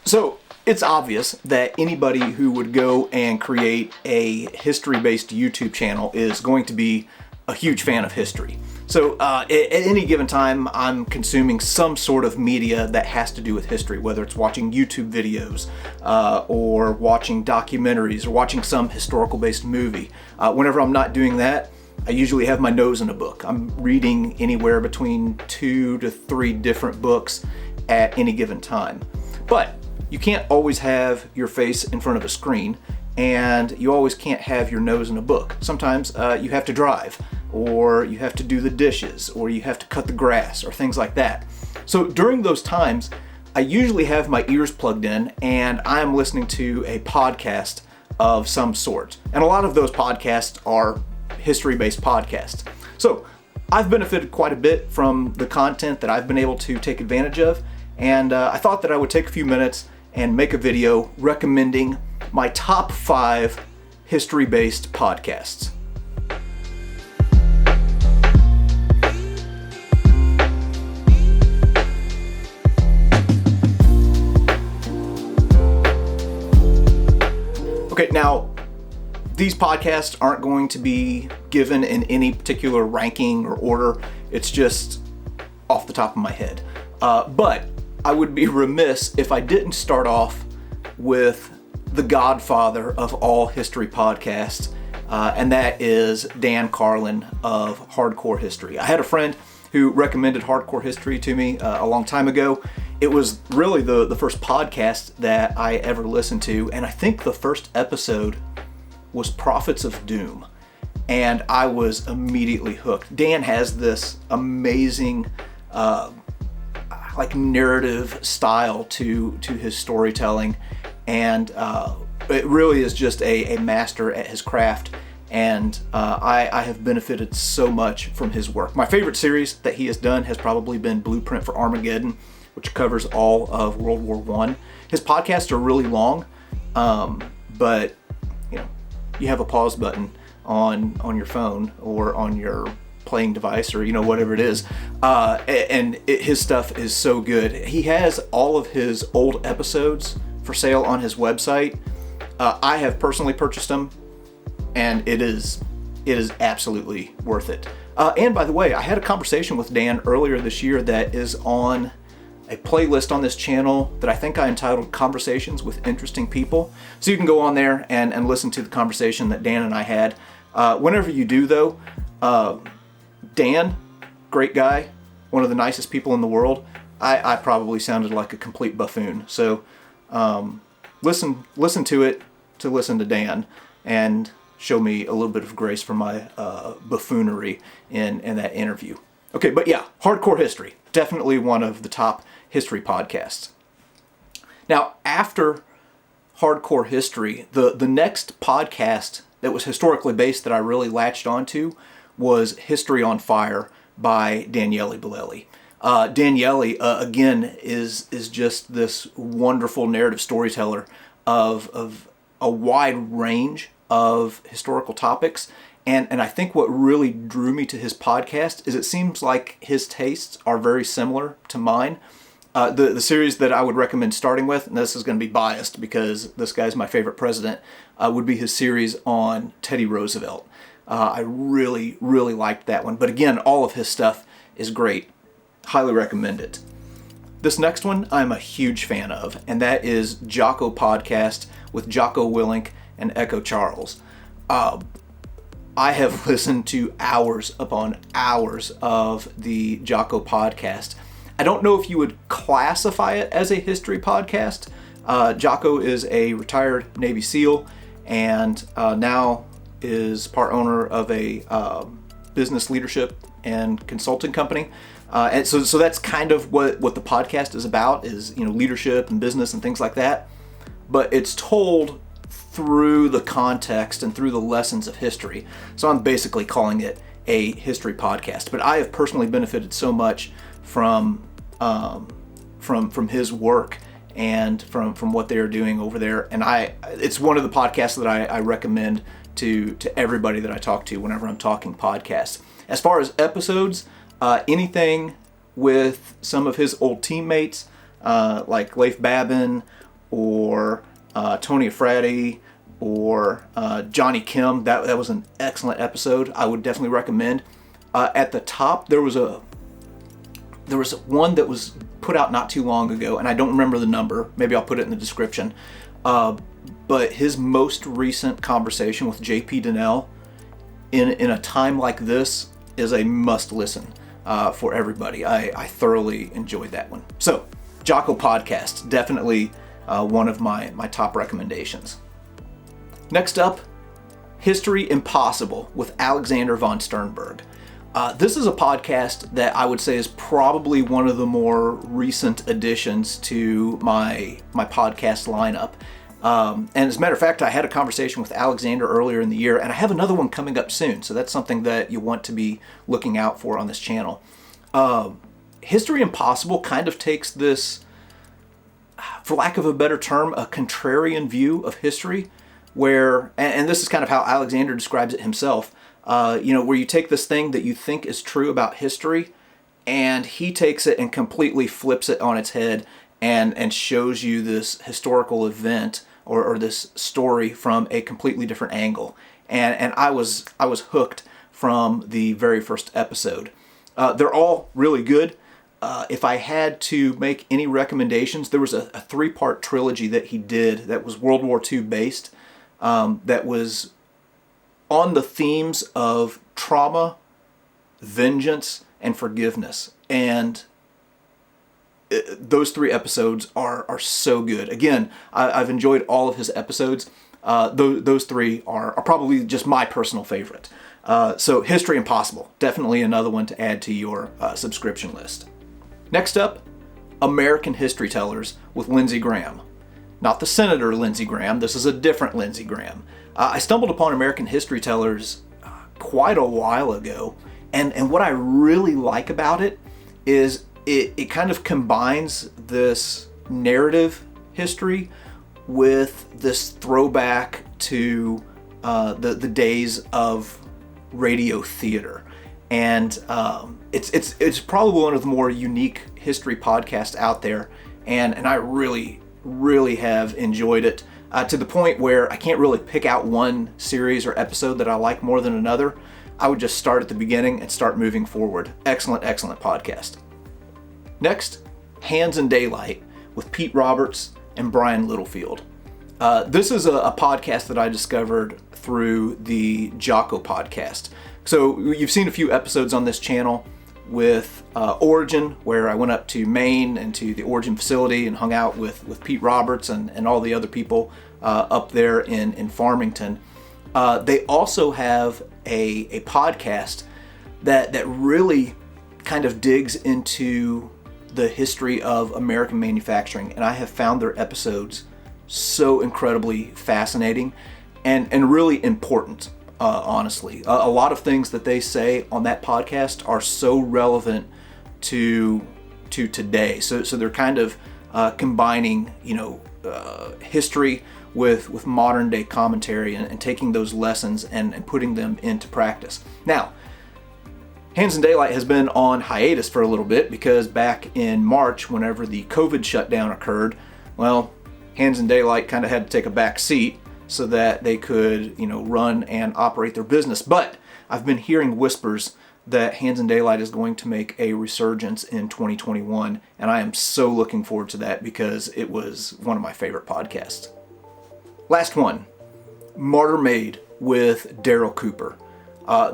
So it's obvious that anybody who would go and create a history-based YouTube channel is going to be a huge fan of history. So at any given time, I'm consuming some sort of media that has to do with history, whether it's watching YouTube videos or watching documentaries or watching some historical-based movie. Whenever I'm not doing that, I usually have my nose in a book. I'm reading anywhere between 2 to 3 different books at any given time. But you can't always have your face in front of a screen, and you always can't have your nose in a book. Sometimes you have to drive, or you have to do the dishes, or you have to cut the grass, or things like that. So during those times, I usually have my ears plugged in, and I'm listening to a podcast of some sort. And a lot of those podcasts are history-based podcasts. So I've benefited quite a bit from the content that I've been able to take advantage of, and I thought that I would take a few minutes and make a video recommending my top 5 history-based podcasts. Okay, now these podcasts aren't going to be given in any particular ranking or order. It's just off the top of my head. But I would be remiss if I didn't start off with the godfather of all history podcasts, and that is Dan Carlin of Hardcore History. I had a friend who recommended Hardcore History to me a long time ago. It was really the first podcast that I ever listened to, and I think the first episode was Prophets of Doom, and I was immediately hooked. Dan has this amazing narrative style to his storytelling, and it really is just a master at his craft, and I have benefited so much from his work. My favorite series that he has done has probably been Blueprint for Armageddon, which covers all of World War I. His podcasts are really long, but you have a pause button on your phone or on your playing device, or whatever it is, his stuff is so good. He has all of his old episodes for sale on his website. I have personally purchased them, and it is absolutely worth it. And by the way, I had a conversation with Dan earlier this year that is on a playlist on this channel that I think I entitled Conversations with Interesting People. So you can go on there and listen to the conversation that Dan and I had. Whenever you do, though, Dan, great guy, one of the nicest people in the world. I probably sounded like a complete buffoon. So listen to it to listen to Dan, and show me a little bit of grace for my buffoonery in that interview. Okay, but yeah, Hardcore History, definitely one of the top history podcasts. Now, after Hardcore History, the next podcast that was historically based that I really latched onto was History on Fire by Daniele Bolelli. Daniele, again, is just this wonderful narrative storyteller of a wide range of historical topics. And I think what really drew me to his podcast is it seems like his tastes are very similar to mine. The series that I would recommend starting with, and this is going to be biased because this guy's my favorite president, would be his series on Teddy Roosevelt. I really, really liked that one. But again, all of his stuff is great. Highly recommend it. This next one I'm a huge fan of, and that is Jocko Podcast with Jocko Willink and Echo Charles. I have listened to hours upon hours of the Jocko Podcast. I don't know if you would classify it as a history podcast. Jocko is a retired Navy SEAL, and now is part owner of a business leadership and consulting company. And so that's kind of what the podcast is about, is leadership and business and things like that. But it's told through the context and through the lessons of history. So I'm basically calling it a history podcast. But I have personally benefited so much from his work and from what they are doing over there. And it's one of the podcasts that I recommend to everybody that I talk to whenever I'm talking podcasts. As far as episodes, anything with some of his old teammates, like Leif Babin or Tony Effredi, or Johnny Kim. That was an excellent episode. I would definitely recommend. At the top, there was one that was put out not too long ago, and I don't remember the number. Maybe I'll put it in the description. But his most recent conversation with JP Donnell in a time like this is a must listen for everybody. I thoroughly enjoyed that one. So, Jocko Podcast, definitely one of my top recommendations. Next up, History Impossible with Alexander von Sternberg. This is a podcast that I would say is probably one of the more recent additions to my podcast lineup. And as a matter of fact, I had a conversation with Alexander earlier in the year, and I have another one coming up soon. So that's something that you want to be looking out for on this channel. History Impossible kind of takes this, for lack of a better term, a contrarian view of history, where, and this is kind of how Alexander describes it himself, where you take this thing that you think is true about history, and he takes it and completely flips it on its head and shows you this historical event or this story from a completely different angle. And I was hooked from the very first episode. They're all really good. If I had to make any recommendations, there was a 3-part trilogy that he did that was World War II based, that was on the themes of trauma, vengeance, and forgiveness. And those 3 episodes are so good. Again, I've enjoyed all of his episodes. Those 3 are probably just my personal favorite. So History Impossible, definitely another one to add to your subscription list. Next up, American History Tellers with Lindsey Graham. Not the Senator Lindsey Graham, this is a different Lindsey Graham. I stumbled upon American History Tellers quite a while ago, and what I really like about it is it kind of combines this narrative history with this throwback to the days of radio theater. And it's probably one of the more unique history podcasts out there, and I really have enjoyed it to the point where I can't really pick out one series or episode that I like more than another. I would just start at the beginning and start moving forward. Excellent podcast. Next, Hands in Daylight with Pete Roberts and Brian Littlefield. This is a podcast that I discovered through the Jocko Podcast. So you've seen a few episodes on this channel with Origin, where I went up to Maine and to the Origin facility and hung out with Pete Roberts and all the other people up there in Farmington. They also have a podcast that really kind of digs into the history of American manufacturing, and I have found their episodes so incredibly fascinating and really important. Honestly, a lot of things that they say on that podcast are so relevant to today. So they're kind of combining, history with modern day commentary and taking those lessons and putting them into practice. Now, Hands in Daylight has been on hiatus for a little bit because back in March, whenever the COVID shutdown occurred, well, Hands in Daylight kind of had to take a back seat so that they could, run and operate their business. But I've been hearing whispers that Hands in Daylight is going to make a resurgence in 2021, and I am so looking forward to that because it was one of my favorite podcasts. Last one, MartyrMade with Daryl Cooper.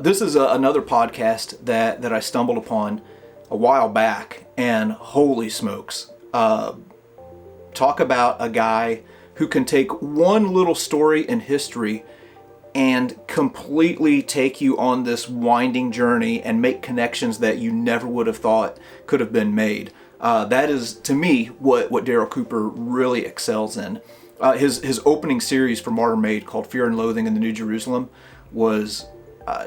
This is another podcast that I stumbled upon a while back, and holy smokes, talk about a guy who can take one little story in history and completely take you on this winding journey and make connections that you never would have thought could have been made. That is, to me, what Daryl Cooper really excels in. His opening series for MartyrMade, called Fear and Loathing in the New Jerusalem, was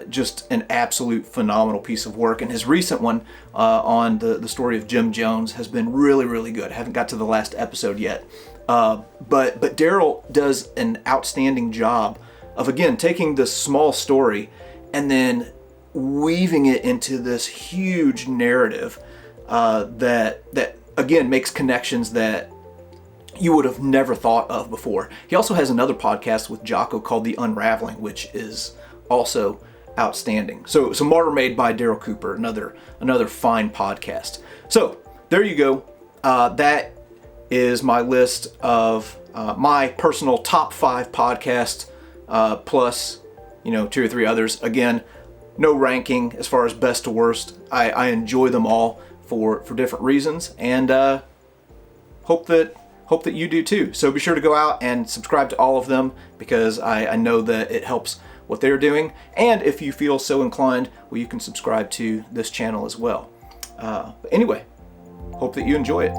just an absolute phenomenal piece of work. And his recent one on the story of Jim Jones has been really good. I haven't got to the last episode yet. But Daryl does an outstanding job of, again, taking this small story and then weaving it into this huge narrative that again makes connections that you would have never thought of before. He also has another podcast with Jocko called The Unraveling, which is also outstanding. So MartyrMade by Daryl Cooper, another fine podcast. So there you go. That is my list of my personal top 5 podcasts, plus 2 or 3 others. Again, no ranking as far as best to worst. I enjoy them all for different reasons, and hope that you do too. So be sure to go out and subscribe to all of them, because I know that it helps what they're doing. And if you feel so inclined, well, you can subscribe to this channel as well. But anyway, hope that you enjoy it.